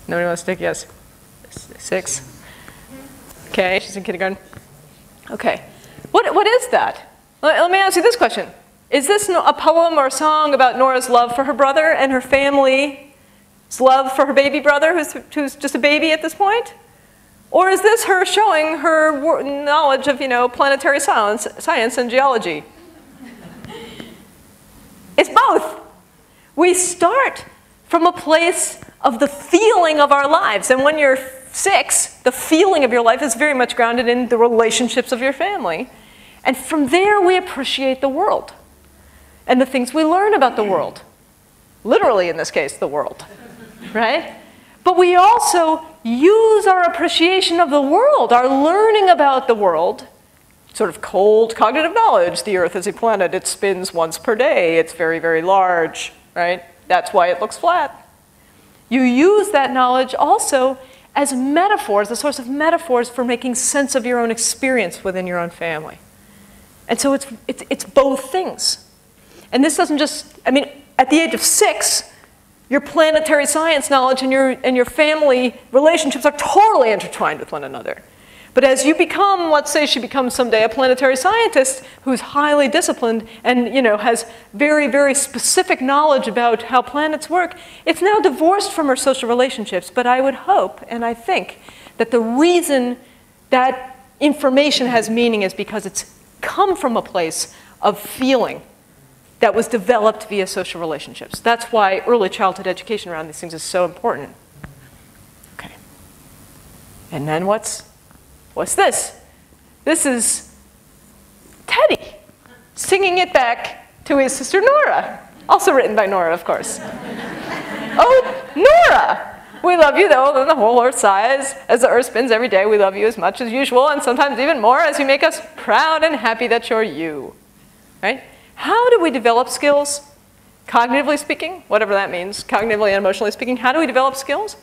Nobody wants to take yes? 6. Okay, she's in kindergarten. Okay. What is that? Let me ask you this question. Is this a poem or a song about Nora's love for her brother and her family's love for her baby brother who's just a baby at this point? Or is this her showing her knowledge of, planetary science and geology? It's both. We start from a place of the feeling of our lives. And when you're 6, the feeling of your life is very much grounded in the relationships of your family. And from there, we appreciate the world and the things we learn about the world. Literally, in this case, the world, right? But we also use our appreciation of the world, our learning about the world, sort of cold cognitive knowledge. The Earth is a planet. It spins once per day. It's very, very large, right? That's why it looks flat. You use that knowledge also as metaphors, a source of metaphors for making sense of your own experience within your own family. And so it's both things. And this doesn't just, at the age of 6, your planetary science knowledge and your family relationships are totally intertwined with one another. But as you become, let's say she becomes someday a planetary scientist who's highly disciplined and has very, very specific knowledge about how planets work, it's now divorced from her social relationships. But I would hope, and I think, that the reason that information has meaning is because it's come from a place of feeling that was developed via social relationships. That's why early childhood education around these things is so important. Okay. And then what's this? This is Teddy singing it back to his sister Nora. Also written by Nora, of course. Oh, Nora! We love you, though, than the whole Earth sighs. As the Earth spins every day, we love you as much as usual, and sometimes even more, as you make us proud and happy that you're you. Right? How do we develop skills? Cognitively speaking, whatever that means, cognitively and emotionally speaking, how do we develop skills?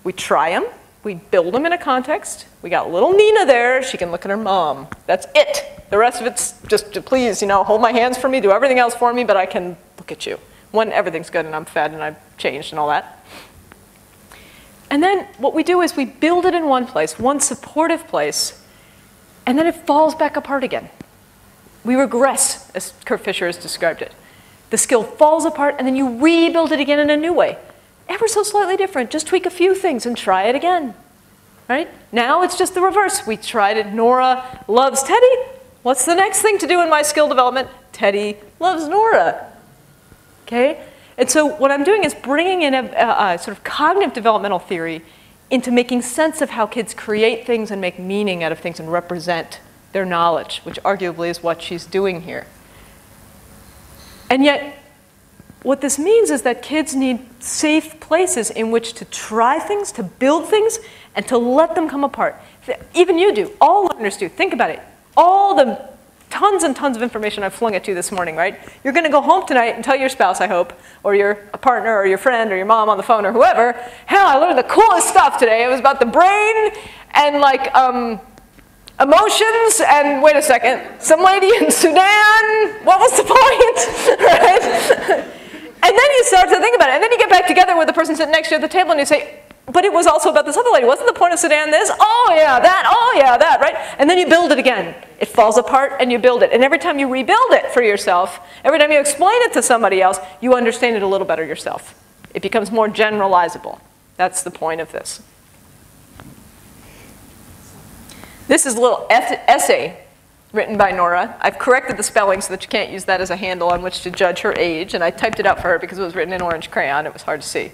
We try them. We build them in a context. We got little Nina there. She can look at her mom. That's it. The rest of it's just, please, hold my hands for me, do everything else for me, but I can look at you. When everything's good and I'm fed and I've changed and all that. And then what we do is we build it in one place, one supportive place, and then it falls back apart again. We regress, as Kurt Fisher has described it. The skill falls apart, and then you rebuild it again in a new way. Ever so slightly different. Just tweak a few things and try it again. Right? Now it's just the reverse. We tried it. Nora loves Teddy. What's the next thing to do in my skill development? Teddy loves Nora. Okay? And so what I'm doing is bringing in a sort of cognitive developmental theory into making sense of how kids create things and make meaning out of things and represent their knowledge, which arguably is what she's doing here. And yet, what this means is that kids need safe places in which to try things, to build things, and to let them come apart. Even you do. All learners do. Think about it. All the tons and tons of information I've flung at you this morning, right? You're going to go home tonight and tell your spouse, I hope, or your partner, or your friend, or your mom on the phone, or whoever, hell, I learned the coolest stuff today. It was about the brain and, like, emotions, and wait a second, some lady in Sudan, what was the point, right? And then you start to think about it, and then you get back together with the person sitting next to you at the table, and you say, but it was also about this other lady. Wasn't the point of Sudan this? Oh yeah, that, right? And then you build it again. It falls apart, and you build it. And every time you rebuild it for yourself, every time you explain it to somebody else, you understand it a little better yourself. It becomes more generalizable. That's the point of this. This is a little essay written by Nora. I've corrected the spelling so that you can't use that as a handle on which to judge her age, and I typed it out for her because it was written in orange crayon. It was hard to see.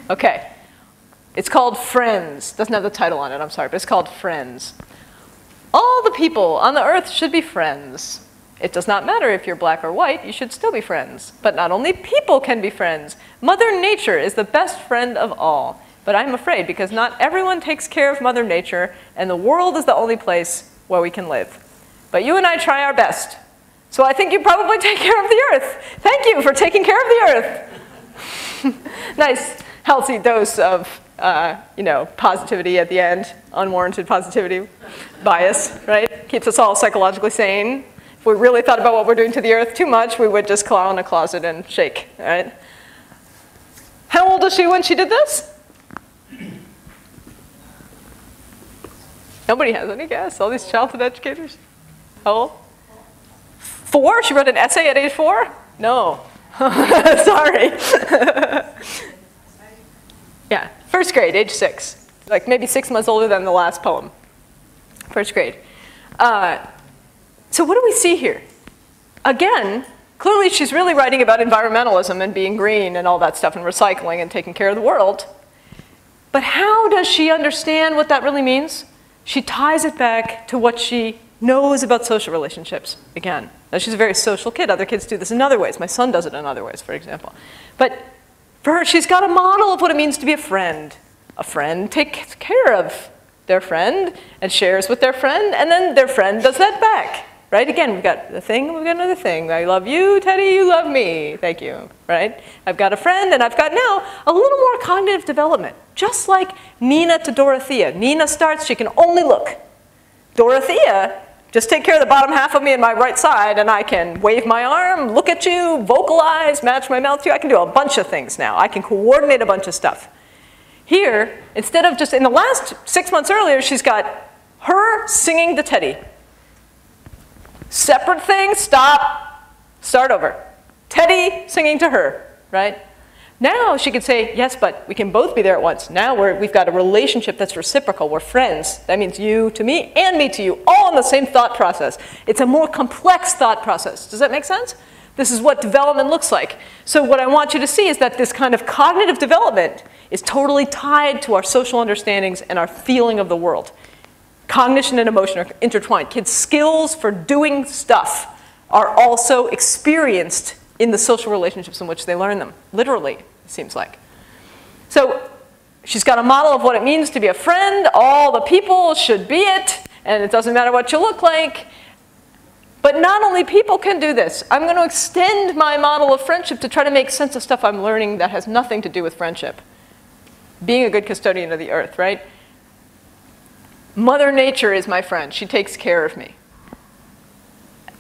Okay. It's called Friends. Doesn't have the title on it, I'm sorry, but it's called Friends. All the people on the earth should be friends. It does not matter if you're black or white, you should still be friends. But not only people can be friends. Mother Nature is the best friend of all. But I'm afraid because not everyone takes care of Mother Nature, and the world is the only place where we can live. But you and I try our best. So I think you probably take care of the earth. Thank you for taking care of the earth. Nice, healthy dose of positivity at the end, unwarranted positivity, bias, right? Keeps us all psychologically sane. If we really thought about what we're doing to the earth too much, we would just claw in a closet and shake, right? How old was she when she did this? Nobody has any guess? All these childhood educators? How old? 4? She wrote an essay at age 4? No. Sorry. Yeah, first grade, age 6. Like maybe 6 months older than the last poem. First grade. So what do we see here? Again, clearly she's really writing about environmentalism and being green and all that stuff and recycling and taking care of the world. But how does she understand what that really means? She ties it back to what she knows about social relationships, again. Now, she's a very social kid. Other kids do this in other ways. My son does it in other ways, for example. But for her, she's got a model of what it means to be a friend. A friend takes care of their friend and shares with their friend, and then their friend does that back, right? Again, we've got the thing, we've got another thing. I love you, Teddy, you love me. Thank you, right? I've got a friend, and I've got now a little more cognitive development. Just like Nina to Dorothea. Nina starts, she can only look. Dorothea, just take care of the bottom half of me and my right side, and I can wave my arm, look at you, vocalize, match my mouth to you. I can do a bunch of things now. I can coordinate a bunch of stuff. Here, instead of just, in the last 6 months earlier, she's got her singing to Teddy. Separate thing, stop, start over. Teddy singing to her, right? Now she could say, yes, but we can both be there at once. Now we've got a relationship that's reciprocal. We're friends. That means you to me and me to you, all in the same thought process. It's a more complex thought process. Does that make sense? This is what development looks like. So what I want you to see is that this kind of cognitive development is totally tied to our social understandings and our feeling of the world. Cognition and emotion are intertwined. Kids' skills for doing stuff are also experienced in the social relationships in which they learn them. Literally, it seems like. So she's got a model of what it means to be a friend. All the people should be it, and it doesn't matter what you look like. But not only people can do this. I'm going to extend my model of friendship to try to make sense of stuff I'm learning that has nothing to do with friendship. Being a good custodian of the earth, right? Mother Nature is my friend. She takes care of me.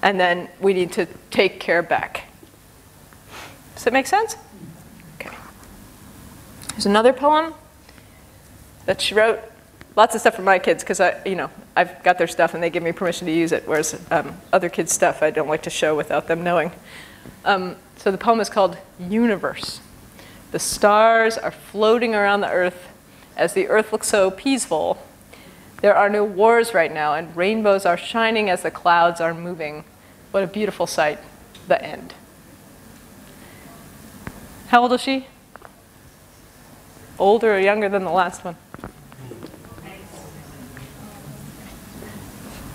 And then we need to take care back. Does that make sense? Okay. There's another poem that she wrote. Lots of stuff for my kids because I've got their stuff and they give me permission to use it, whereas other kids' stuff I don't like to show without them knowing. So the poem is called Universe. The stars are floating around the earth as the earth looks so peaceful. There are no wars right now, and rainbows are shining as the clouds are moving. What a beautiful sight. The end. How old is she? Older or younger than the last one?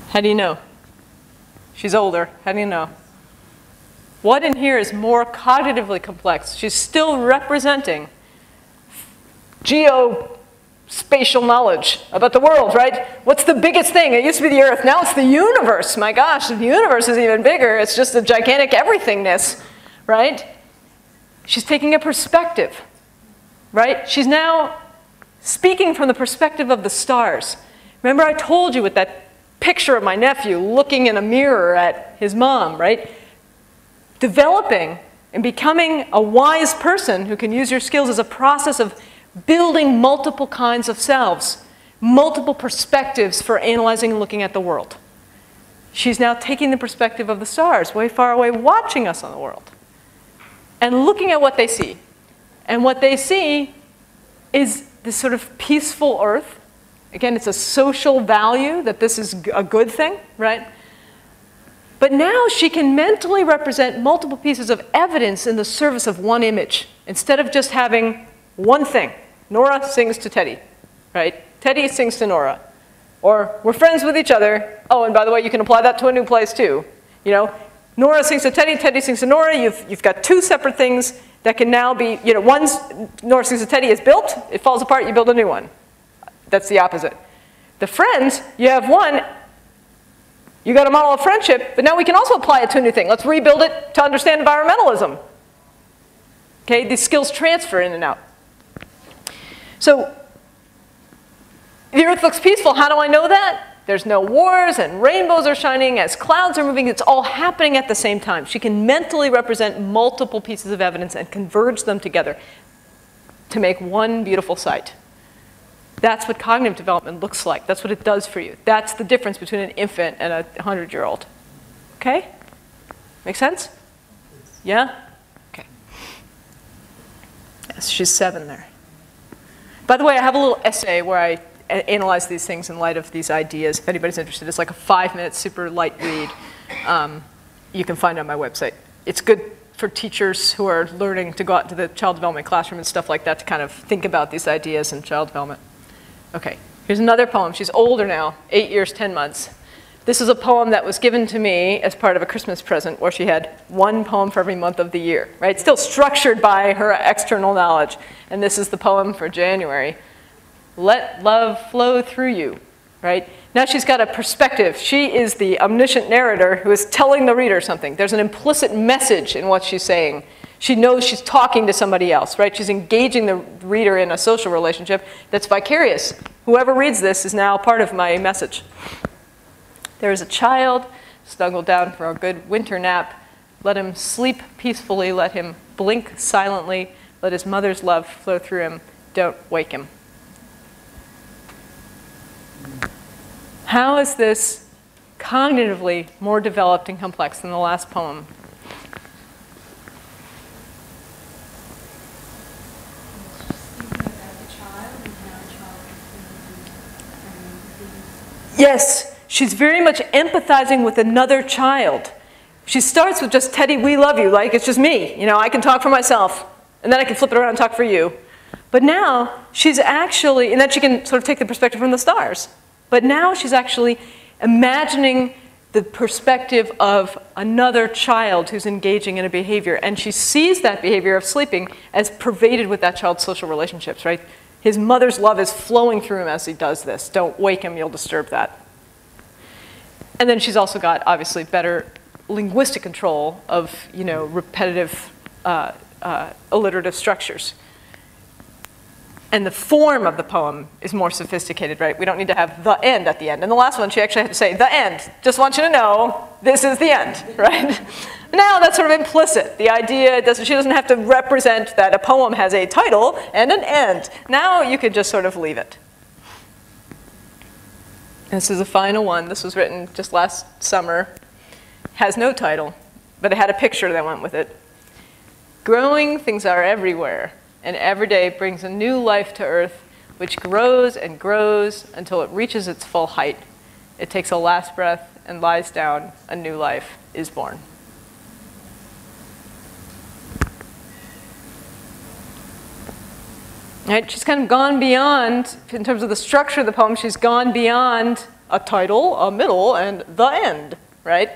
How do you know? She's older. How do you know? What in here is more cognitively complex? She's still representing geospatial knowledge about the world, right? What's the biggest thing? It used to be the Earth. Now it's the universe. My gosh, the universe is even bigger. It's just a gigantic everythingness, right? She's taking a perspective, right? She's now speaking from the perspective of the stars. Remember I told you with that picture of my nephew looking in a mirror at his mom, right? Developing and becoming a wise person who can use your skills is a process of building multiple kinds of selves, multiple perspectives for analyzing and looking at the world. She's now taking the perspective of the stars, way far away, watching us on the world, and looking at what they see. And what they see is this sort of peaceful earth. Again, it's a social value that this is a good thing, right? But now she can mentally represent multiple pieces of evidence in the service of one image, instead of just having one thing. Nora sings to Teddy, right? Teddy sings to Nora. Or we're friends with each other. Oh, and by the way, you can apply that to a new place too. You know, Nora sings to Teddy, Teddy sings to Nora. You've got two separate things that can now be, one's Nora sings to Teddy is built, it falls apart, you build a new one. That's the opposite. The friends, you have one, you got a model of friendship, but now we can also apply it to a new thing. Let's rebuild it to understand environmentalism. Okay, these skills transfer in and out. So, the earth looks peaceful. How do I know that? There's no wars and rainbows are shining as clouds are moving. It's all happening at the same time. She can mentally represent multiple pieces of evidence and converge them together to make one beautiful sight. That's what cognitive development looks like. That's what it does for you. That's the difference between an infant and a 100-year-old. Okay? Make sense? Yeah? Okay. Yes, she's 7 there. By the way, I have a little essay where I analyze these things in light of these ideas. If anybody's interested, it's like a 5-minute super light read. You can find it on my website. It's good for teachers who are learning to go out into the child development classroom and stuff like that to kind of think about these ideas in child development. Okay, here's another poem. She's older now, 8 years, 10 months. This is a poem that was given to me as part of a Christmas present where she had 1 poem for every month of the year, right? Still structured by her external knowledge. And this is the poem for January. Let love flow through you, right? Now she's got a perspective. She is the omniscient narrator who is telling the reader something. There's an implicit message in what she's saying. She knows she's talking to somebody else, right? She's engaging the reader in a social relationship that's vicarious. Whoever reads this is now part of my message. There is a child snuggled down for a good winter nap. Let him sleep peacefully. Let him blink silently. Let his mother's love flow through him. Don't wake him. How is this cognitively more developed and complex than the last poem? Yes, she's very much empathizing with another child. She starts with just, Teddy, we love you, like it's just me. You know, I can talk for myself, and then I can flip it around and talk for you. But now she's actually, and then she can sort of take the perspective from the stars. But now she's actually imagining the perspective of another child who's engaging in a behavior. And she sees that behavior of sleeping as pervaded with that child's social relationships, right? His mother's love is flowing through him as he does this. Don't wake him, you'll disturb that. And then she's also got, obviously, better linguistic control of, you know, repetitive alliterative structures. And the form of the poem is more sophisticated, right? We don't need to have the end at the end. In the last one, she actually had to say, the end. Just want you to know, this is the end, right? Now that's sort of implicit. The idea, she doesn't have to represent that a poem has a title and an end. Now you could just sort of leave it. And this is the final one. This was written just last summer. Has no title, but it had a picture that went with it. Growing things are everywhere. And every day brings a new life to earth, which grows and grows until it reaches its full height. It takes a last breath and lies down. A new life is born. Right? She's kind of gone beyond, in terms of the structure of the poem, she's gone beyond a title, a middle, and the end, right?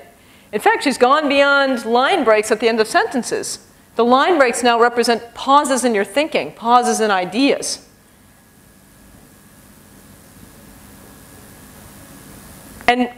In fact, she's gone beyond line breaks at the end of sentences. The line breaks now represent pauses in your thinking, pauses in ideas. And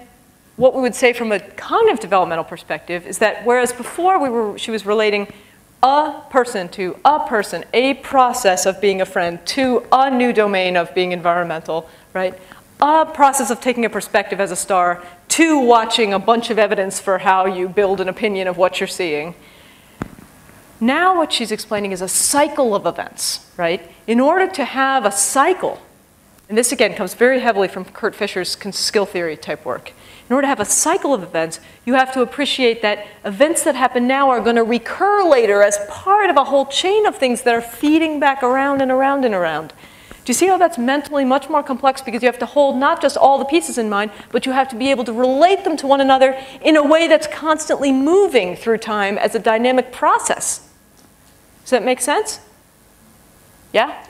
what we would say from a cognitive developmental perspective is that whereas before she was relating a person to a person, a process of being a friend to a new domain of being environmental, right? A process of taking a perspective as a star to watching a bunch of evidence for how you build an opinion of what you're seeing. Now what she's explaining is a cycle of events, right? In order to have a cycle, and this again comes very heavily from Kurt Fischer's skill theory type work. In order to have a cycle of events, you have to appreciate that events that happen now are going to recur later as part of a whole chain of things that are feeding back around and around and around. Do you see how that's mentally much more complex? Because you have to hold not just all the pieces in mind, but you have to be able to relate them to one another in a way that's constantly moving through time as a dynamic process. Does that make sense? Yeah?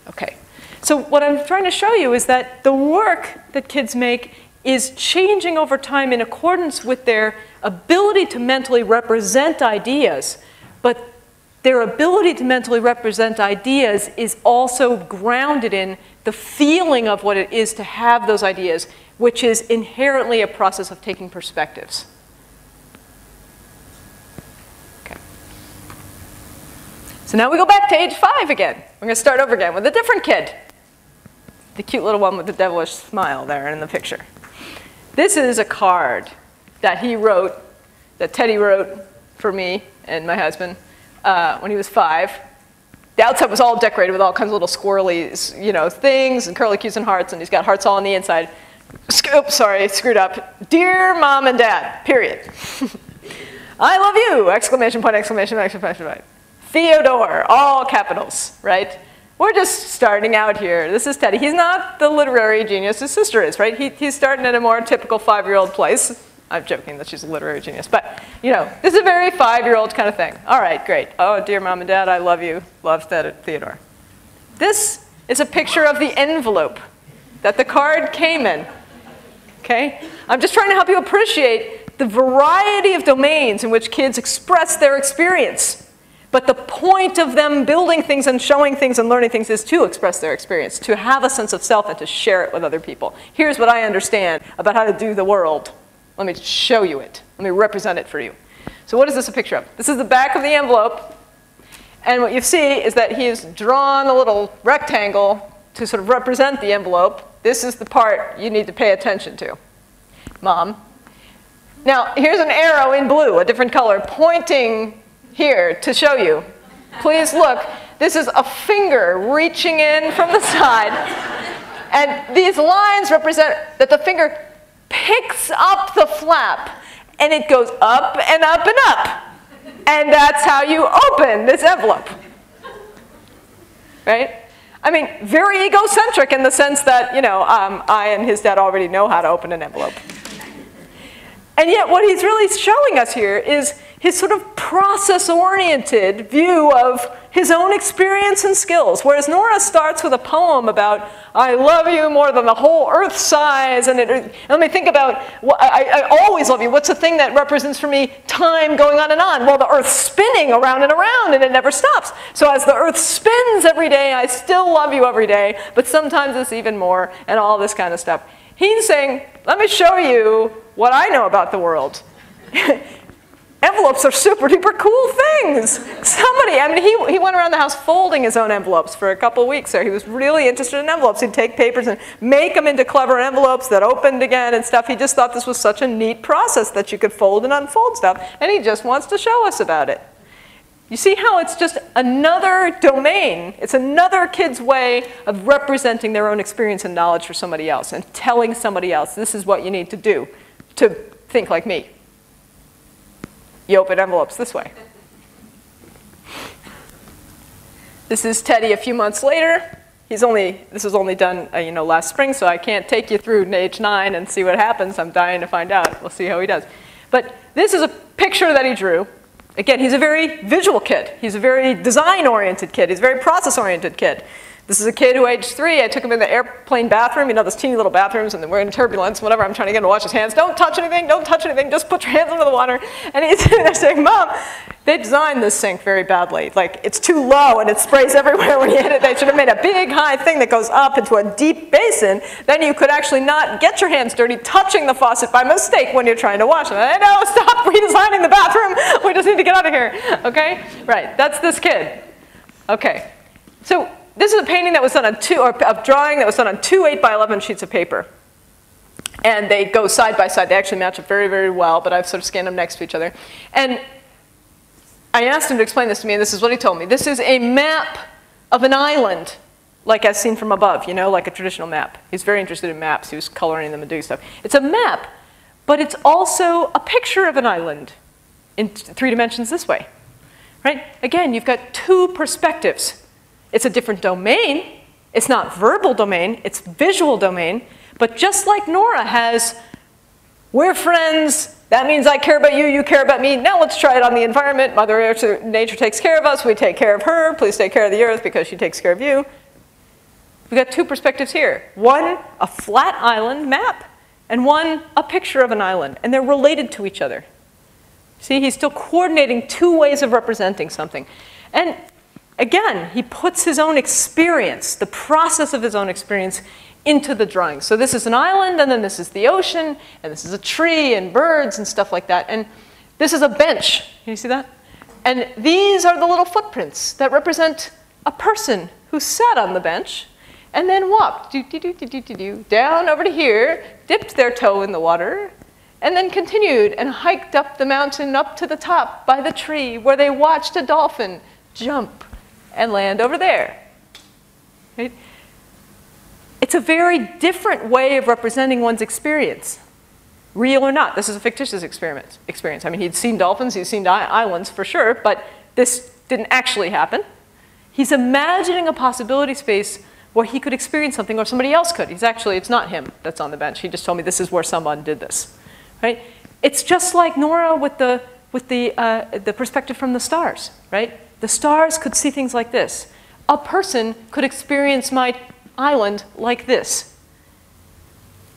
Okay. So what I'm trying to show you is that the work that kids make is changing over time in accordance with their ability to mentally represent ideas, but their ability to mentally represent ideas is also grounded in the feeling of what it is to have those ideas, which is inherently a process of taking perspectives. So now we go back to age 5 again. We're going to start over again with a different kid. The cute little one with the devilish smile there in the picture. This is a card that he wrote, that Teddy wrote for me and my husband when he was 5. The outside was all decorated with all kinds of little squirrely, you know, things and curlicues and hearts, and he's got hearts all on the inside. Oops, sorry, screwed up. Dear Mom and Dad, period. I love you, exclamation point, exclamation, exclamation point. Theodore, all capitals, right? We're just starting out here. This is Teddy. He's not the literary genius his sister is, right? He's starting at a more typical 5-year-old place. I'm joking that she's a literary genius, but you know, this is a very 5-year-old kind of thing. All right, great. Oh, dear Mom and Dad, I love you. Love Theodore. This is a picture of the envelope that the card came in, okay? I'm just trying to help you appreciate the variety of domains in which kids express their experience. But the point of them building things and showing things and learning things is to express their experience, to have a sense of self and to share it with other people. Here's what I understand about how to do the world. Let me show you it. Let me represent it for you. So what is this a picture of? This is the back of the envelope. And what you see is that he has drawn a little rectangle to sort of represent the envelope. This is the part you need to pay attention to, Mom. Now, here's an arrow in blue, a different color, pointing here to show you. Please look. This is a finger reaching in from the side. And these lines represent that the finger picks up the flap, and it goes up and up and up. And that's how you open this envelope. Right? I mean, very egocentric in the sense that, you know, I and his dad already know how to open an envelope. And yet what he's really showing us here is his sort of process-oriented view of his own experience and skills. Whereas Nora starts with a poem about, I love you more than the whole earth size, and let me think about, I always love you. What's the thing that represents for me time going on and on? Well, the earth's spinning around and around, and it never stops. So as the earth spins every day, I still love you every day, but sometimes it's even more, and all this kind of stuff. He's saying, let me show you what I know about the world. Envelopes are super duper cool things. Somebody, I mean, he went around the house folding his own envelopes for a couple of weeks there. He was really interested in envelopes. He'd take papers and make them into clever envelopes that opened again and stuff. He just thought this was such a neat process that you could fold and unfold stuff, and he just wants to show us about it. You see how it's just another domain. It's another kid's way of representing their own experience and knowledge for somebody else and telling somebody else, this is what you need to do to think like me. You open envelopes this way. This is Teddy a few months later. This was only done you know, last spring, so I can't take you through age 9 and see what happens. I'm dying to find out. We'll see how he does. But this is a picture that he drew. Again, he's a very visual kid. He's a very design-oriented kid. He's a very process-oriented kid. This is a kid who, age 3, I took him in the airplane bathroom, you know, those teeny little bathrooms, and then we're in turbulence, whatever. I'm trying to get him to wash his hands. Don't touch anything, just put your hands under the water. And he's sitting there saying, Mom, they designed this sink very badly. Like, it's too low and it sprays everywhere when you hit it. They should have made a big, high thing that goes up into a deep basin. Then you could actually not get your hands dirty touching the faucet by mistake when you're trying to wash it. I know, stop redesigning the bathroom. We just need to get out of here, okay? Right, that's this kid. Okay, so this is a painting that was done on a drawing that was done on 2 8x11 sheets of paper. And they go side by side. They actually match up very, very well, but I've sort of scanned them next to each other. And I asked him to explain this to me, and this is what he told me. This is a map of an island, like as seen from above, you know, like a traditional map. He's very interested in maps. He was coloring them and doing stuff. It's a map, but it's also a picture of an island in 3 dimensions this way, right? Again, you've got 2 perspectives. It's a different domain. It's not verbal domain. It's visual domain. But just like Nora has, we're friends. That means I care about you. You care about me. Now let's try it on the environment. Mother Nature takes care of us. We take care of her. Please take care of the earth because she takes care of you. We've got 2 perspectives here. One, a flat island map, and one, a picture of an island. And they're related to each other. See, he's still coordinating 2 ways of representing something. And again, he puts his own experience, the process of his own experience, into the drawing. So this is an island, and then this is the ocean, and this is a tree and birds and stuff like that. And this is a bench. Can you see that? And these are the little footprints that represent a person who sat on the bench and then walked down over to here, dipped their toe in the water, and then continued and hiked up the mountain up to the top by the tree where they watched a dolphin jump and land over there. Right? It's a very different way of representing one's experience, real or not. This is a fictitious experience. I mean, he'd seen dolphins, he'd seen islands for sure, but this didn't actually happen. He's imagining a possibility space where he could experience something or somebody else could. It's not him that's on the bench. He just told me this is where someone did this, right? It's just like Nora with the perspective from the stars, right? The stars could see things like this. A person could experience my island like this.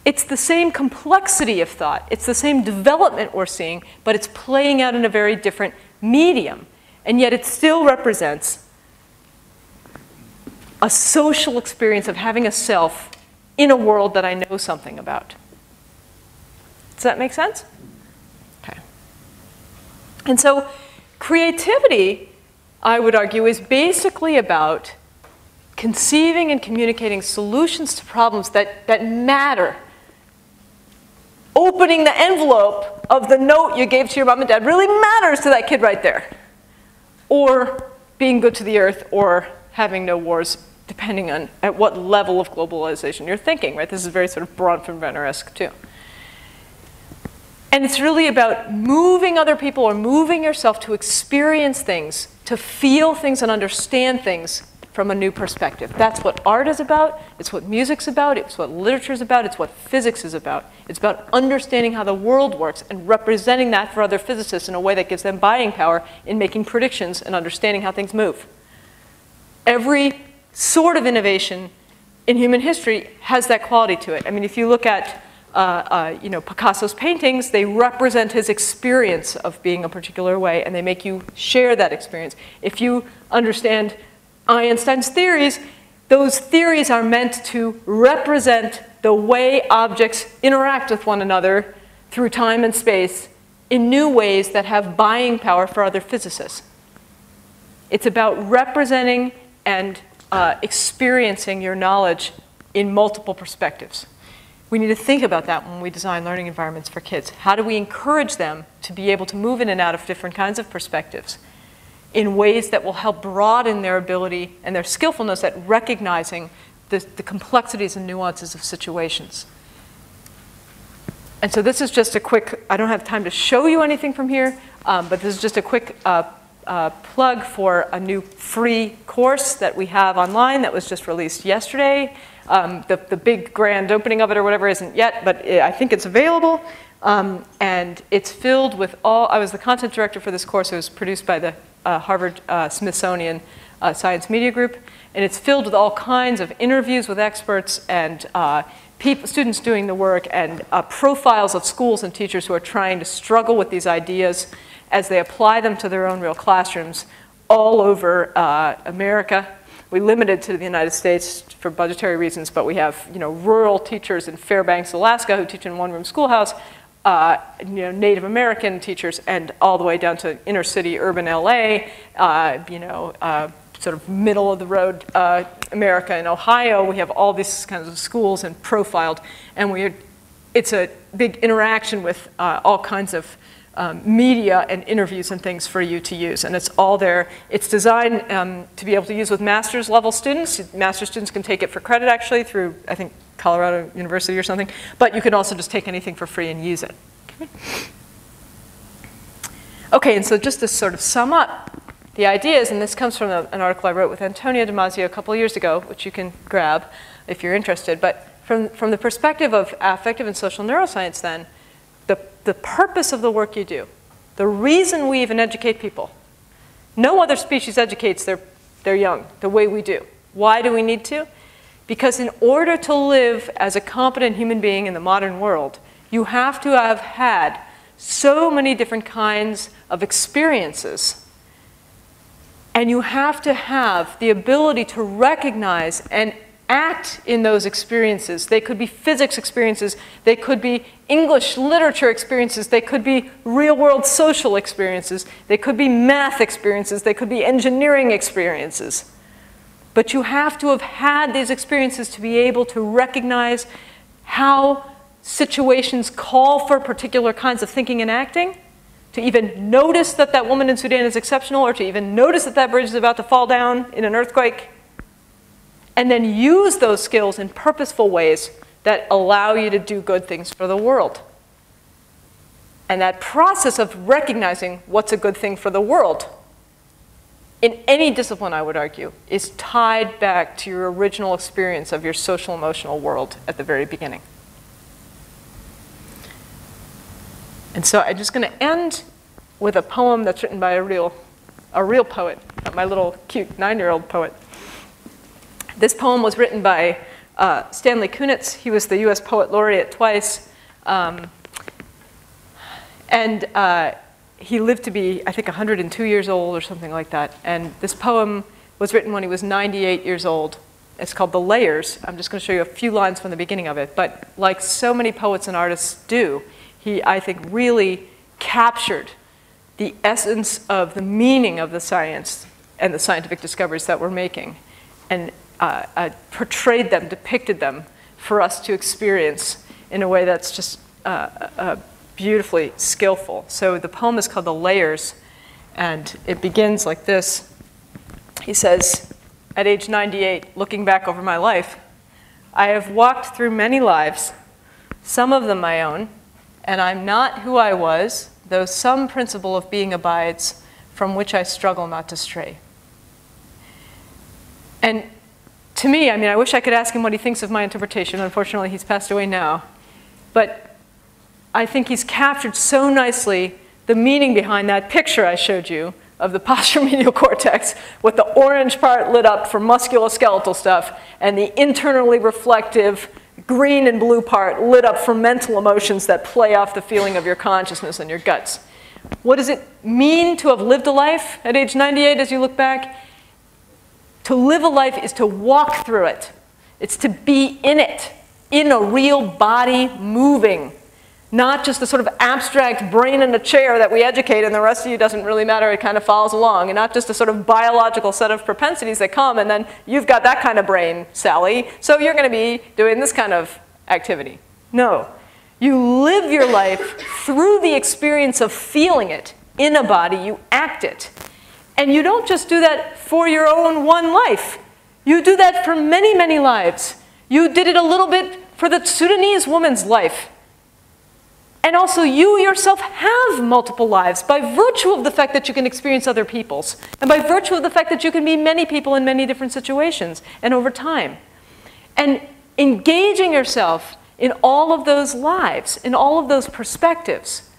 It's the same complexity of thought. It's the same development we're seeing, but it's playing out in a very different medium. And yet it still represents a social experience of having a self in a world that I know something about. Does that make sense? Okay. And so creativity, I would argue, is basically about conceiving and communicating solutions to problems that matter. Opening the envelope of the note you gave to your mom and dad really matters to that kid right there. Or being good to the earth, or having no wars, depending on at what level of globalization you're thinking, right? This is very sort of Bronfenbrenner-esque too. And it's really about moving other people or moving yourself to experience things, to feel things and understand things from a new perspective. That's what art is about, it's what music's about, it's what literature's about, it's what physics is about. It's about understanding how the world works and representing that for other physicists in a way that gives them buying power in making predictions and understanding how things move. Every sort of innovation in human history has that quality to it. I mean, if you look at Picasso's paintings, they represent his experience of being a particular way, and they make you share that experience. If you understand Einstein's theories, those theories are meant to represent the way objects interact with one another through time and space in new ways that have buying power for other physicists. It's about representing and experiencing your knowledge in multiple perspectives. We need to think about that when we design learning environments for kids. How do we encourage them to be able to move in and out of different kinds of perspectives in ways that will help broaden their ability and their skillfulness at recognizing the complexities and nuances of situations. And so this is just a quick, I don't have time to show you anything from here, but this is just a quick plug for a new free course that we have online that was just released yesterday. The big grand opening of it or whatever isn't yet, but I think it's available. And it's filled with I was the content director for this course. It was produced by the Harvard Smithsonian Science Media Group. And it's filled with all kinds of interviews with experts and students doing the work and profiles of schools and teachers who are trying to struggle with these ideas as they apply them to their own real classrooms all over America. We limited to the United States for budgetary reasons, but we have rural teachers in Fairbanks, Alaska, who teach in one-room schoolhouse, Native American teachers, and all the way down to inner city urban LA, sort of middle of the road America and Ohio. We have all these kinds of schools and profiled, and it's a big interaction with all kinds of media and interviews and things for you to use, and it's all there. It's designed to be able to use with master's level students. Master's students can take it for credit actually through, I think, Colorado University or something, but you can also just take anything for free and use it. Okay, and so just to sort of sum up, the idea is, and this comes from an article I wrote with Antonio Damasio a couple of years ago, which you can grab if you're interested, but from the perspective of affective and social neuroscience then, the purpose of the work you do, the reason we even educate people, no other species educates their young the way we do. Why do we need to? Because in order to live as a competent human being in the modern world, you have to have had so many different kinds of experiences. And you have to have the ability to recognize and act in those experiences. They could be physics experiences, they could be English literature experiences, they could be real-world social experiences, they could be math experiences, they could be engineering experiences. But you have to have had these experiences to be able to recognize how situations call for particular kinds of thinking and acting, to even notice that that woman in Sudan is exceptional, or to even notice that that bridge is about to fall down in an earthquake, and then use those skills in purposeful ways that allow you to do good things for the world. And that process of recognizing what's a good thing for the world, in any discipline, I would argue, is tied back to your original experience of your social emotional world at the very beginning. And so I'm just going to end with a poem that's written by a real poet, not my little cute 9-year-old poet. This poem was written by Stanley Kunitz. He was the US Poet Laureate twice. He lived to be, I think, 102 years old or something like that. And this poem was written when he was 98 years old. It's called The Layers. I'm just going to show you a few lines from the beginning of it. But like so many poets and artists do, he, I think, really captured the essence of the meaning of the science and the scientific discoveries that we're making, and portrayed them, depicted them for us to experience in a way that's just beautifully skillful. So the poem is called The Layers, and it begins like this. He says, at age 98, looking back over my life, I have walked through many lives, some of them my own, and I'm not who I was, though some principle of being abides, from which I struggle not to stray. And to me, I mean, I wish I could ask him what he thinks of my interpretation. Unfortunately, he's passed away now. But I think he's captured so nicely the meaning behind that picture I showed you of the posteromedial cortex with the orange part lit up for musculoskeletal stuff and the internally reflective green and blue part lit up for mental emotions that play off the feeling of your consciousness and your guts. What does it mean to have lived a life at age 98 as you look back? To live a life is to walk through it. It's to be in it, in a real body moving. Not just a sort of abstract brain in a chair that we educate and the rest of you doesn't really matter, it kind of follows along. And not just a sort of biological set of propensities that come and then you've got that kind of brain, Sally, so you're going to be doing this kind of activity. No. You live your life through the experience of feeling it in a body, you act it. And you don't just do that for your own one life. You do that for many, many lives. You did it a little bit for the Sudanese woman's life. And also, you yourself have multiple lives by virtue of the fact that you can experience other people's, and by virtue of the fact that you can be many people in many different situations and over time. And engaging yourself in all of those lives, in all of those perspectives.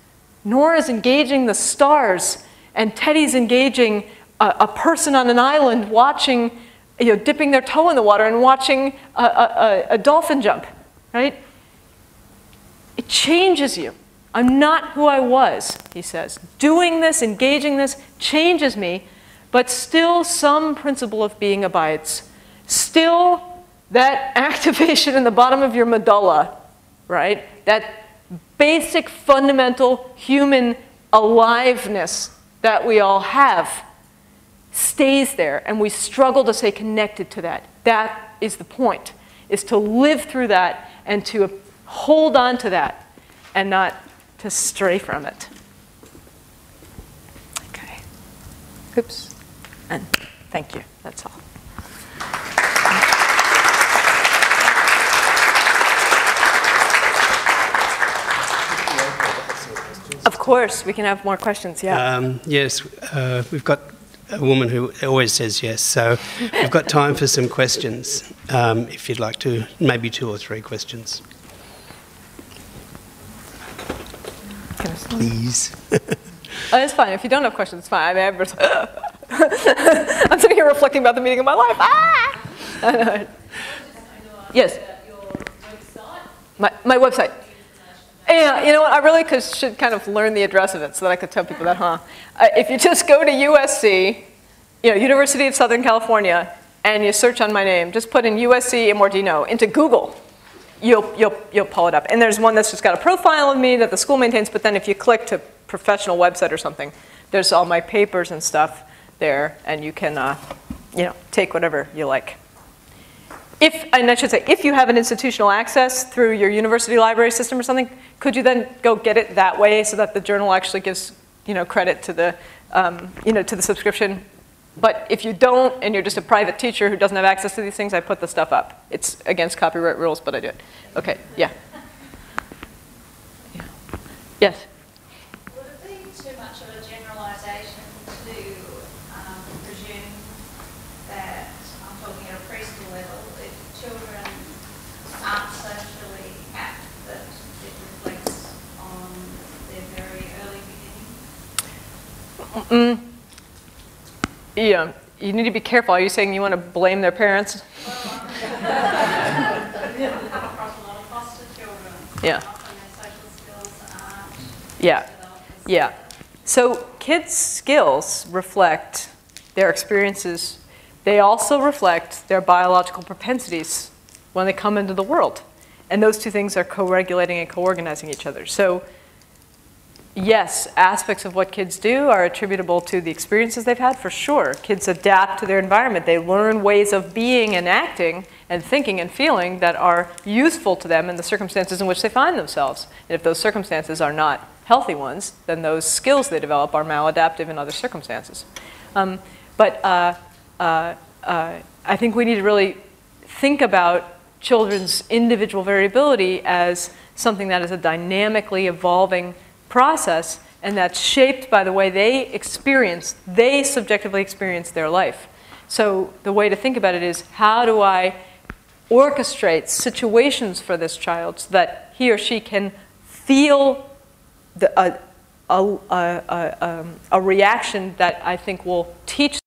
Nora's engaging the stars, and Teddy's engaging a person on an island watching, dipping their toe in the water and watching a dolphin jump, right? It changes you. I'm not who I was, he says. Doing this, engaging this, changes me, but still some principle of being abides. Still that activation in the bottom of your medulla, right? That basic, fundamental human aliveness that we all have stays there, and we struggle to stay connected to that. That is the point, is to live through that and to hold on to that and not to stray from it. Okay. Oops. And thank you. That's all. Of course, we can have more questions, yeah. Yes, we've got a woman who always says yes, so we've got time for some questions, if you'd like to, maybe 2 or 3 questions. Please. Oh, it's fine. If you don't have questions, it's fine. I mean, I'm sitting here reflecting about the meaning of my life. Ah! Yes. My website. Yeah, you know what? I really should kind of learn the address of it so that I could tell people that, huh? If you just go to USC, University of Southern California, and you search on my name, just put in USC Immordino into Google. You'll pull it up. And there's one that's just got a profile of me that the school maintains, but then if you click to professional website or something, there's all my papers and stuff there, and you can take whatever you like. And I should say, if you have an institutional access through your university library system or something, could you then go get it that way so that the journal actually gives credit to the, to the subscription. But if you don't, and you're just a private teacher who doesn't have access to these things, I put the stuff up. It's against copyright rules, but I do it. Okay, yeah. Yes? Would it be too much of a generalization to presume that, I'm talking at a preschool level, if children aren't socially apt, that it reflects on their very early beginning? Yeah, you need to be careful. Are you saying you want to blame their parents? Well, I've come across a lot of foster children. Yeah. Often their social skills aren't Yeah. developed. Yeah. So kids' skills reflect their experiences. They also reflect their biological propensities when they come into the world. And those two things are co-regulating and co-organizing each other. So yes, aspects of what kids do are attributable to the experiences they've had, for sure. Kids adapt to their environment. They learn ways of being and acting and thinking and feeling that are useful to them in the circumstances in which they find themselves. And if those circumstances are not healthy ones, then those skills they develop are maladaptive in other circumstances. But I think we need to really think about children's individual variability as something that is a dynamically evolving process, and that's shaped by the way they subjectively experience their life. So the way to think about it is, how do I orchestrate situations for this child so that he or she can feel a reaction that I think will teach